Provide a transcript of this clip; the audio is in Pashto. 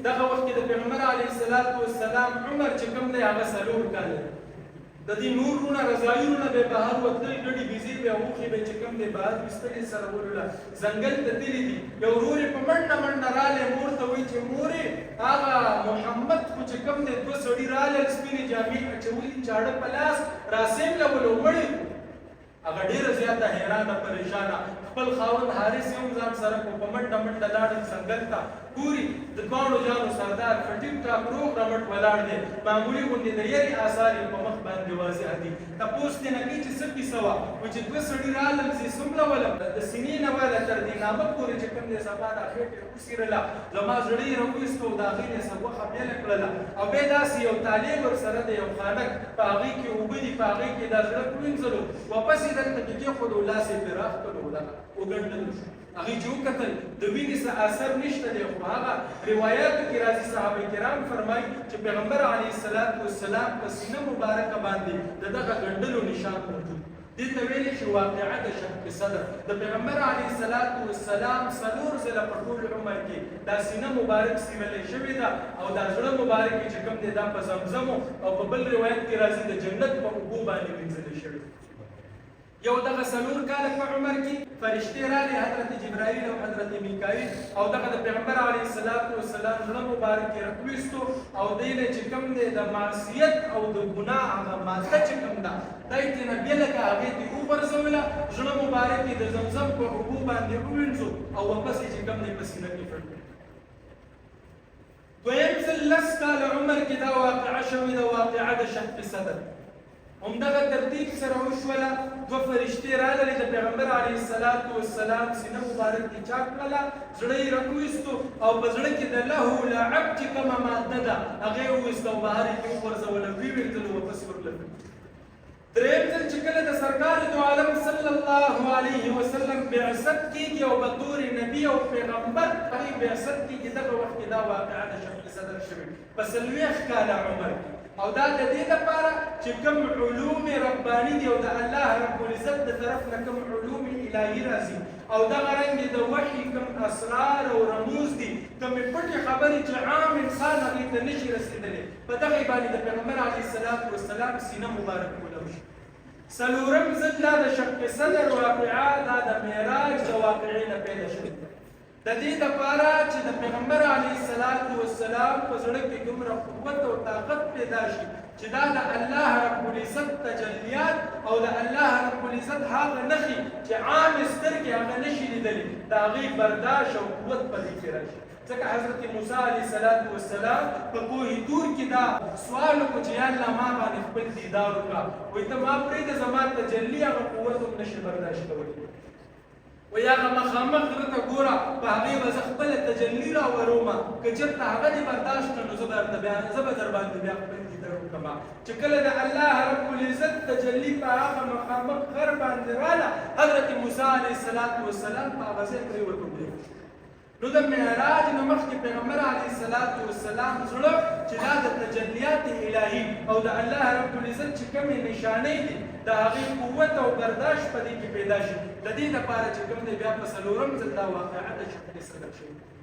دغه وخت کې د پیغمبر علیه السلام عمر چې کوم دی هغه 4 کاله د دې نورونه رضایونه به بهر وتلې ډډې بيزي به اوخې به چې کوم دی بهر بسترې سره ولوله ځنګل ته تللی دي یو ورور په منډه منډه رالی مور ته وایي چې مورې هغه محمد خو چې کوم دی 2 سړي رالل سپینې جامې اچولي چاړه په لاس راسم له ولو مړی هغه ډېره زیاته حیرانه پریشانه خپل خاوند حارث هم ځان سره په منډه منډه لاړل ځنګل ته ګوري د دواړو جانو سردار په ټیک ټاک روغ رمټ ولاړ دی معمولي غوندې د یاري آثار یې په مخ باندې واضح دي تپوس دې نه کوي چې څه کیسه وه و چې 2 سړي رالل زه څومره ولم د سینې نه واله تر دې نامه پورې چې کوم دی سبا دا خېټې وڅیرله زما زړه یې راویسته او د هغې نه څه غوښه بېله کړله او بیا داسې یو طالب ورسره د یو خانک په هغې کې اوبه دي په هغې کې دا زړه ووینځلو واپس یې دلته کې کېښودو لاس یې پرې راښکلو دغه وګنډلو شو هغې چې وکتل د وینې څه اثر نشته دی خو هغه روایاتو کې راځي صحابه کرام فرمایي چې پیغمبر علیه السلام په سینه مبارکه باندې د دغه ګنډلو نشان موجود دې ته ویلی شي واقعه د شق صدر د پیغمبر علیه السلام 4 ځله په ټول عمر کې دا سینه مبارک سیملې شوې ده او دا زړه مبارک چې کوم دی دا په زمزمو او په بل روایت کې راځي د جنت په اوبو باندې وینځلې شوې یو دغه 4 کاله په عمر کې فرشتې راغلي حضرت جبرائیل او حضرت میکائیل او دغه د پیغمبر علیه السلام زړه مبارک یې راویستو او دی نه چې کوم دی د معصیت او د ګناه هغه ماده چې کوم ده دا یې ترېنه بېله که هغې ته وغورځوله زړه مبارک یې د زمزم په اوبو باندې ووینځو او واپس یې چې کوم دی په سینه کې پټ کړ دویم ځل 10 کاله عمر کې دا واقعه شوې ده واقعه د شق صدر همدغه ترتیب سره وشوله 2 فرشتې راغلې د پیغمبر علیه السلام سینه مبارک کې چاک کړله زړه یې راویستو او په زړه کې د له لعب چې کومه ماده ده هغه یې وویسته او بهر یې وغورځوله ویې ویلتلو واپس ورلګل دریم ځل چې کله د سرکار دو عالم صلی الله علیه وسلم بعثت کېږي او به طور نبي او پیغمبر هغې بعثت کېږي دغه وخت کې دا واقعه د شق صدر شوې په 40 کاله عمر کې او دا د دې لپاره چې کوم علوم رباني دي او د الله رب العزت د طرف نه کوم علوم الهي راځي او دغه رنګې د وحي کوم اسرار او رموز دي کومې پټې خبرې چې عام انسان هغې ته نشي رسېدلی په دغې باندې د پیغمبر علیه السلام سینه مبارک ولو شي 4م ځل دا د شق صدر واقعه دا د معراج د واقعې نه پیدا شوې د دې لپاره چې د پیغمبر علیه السلام په زړه کې دومره قوت او طاقت پیدا شي چې دا د الله رب العزت تجلیات او د الله رب العزت هغه نښې چې عام سترګې هغه نشي لیدلی د هغې برداشت او قوت په دې کې راشي ځکه حضرت موسی علیه السلام په کوه طور کې دا سوال وکړو چې یا الله ما باندې خپل دیدار وکړه وایي ته ما پرېږده زما تجلي هغه قوت هم نشي برداشت کولی وایي هغه مخامخ غره ته ګوره په هغې به زه خپله تجلي راورومه که چېرته هغه دې برداشت کړه نو زه به در باندې بیا خپل دیدار وکړم چې کله د الله رب العزت تجلي په هغه مخامخ غر باندې راله حضرت موسی علیه السلام په هغه ځای پرې ورګډېږي نو د معراج نه مخکې پیغمبر علیه السلام زړه چې دا د تجلیات الهي او د الله رب العزت چې کومې نشانې دي د هغې قوت او برداشت په دې کې پیدا شي د دې لپاره چې کوم دی بیا په 4م ځل دا واقعه د شق صدر شوې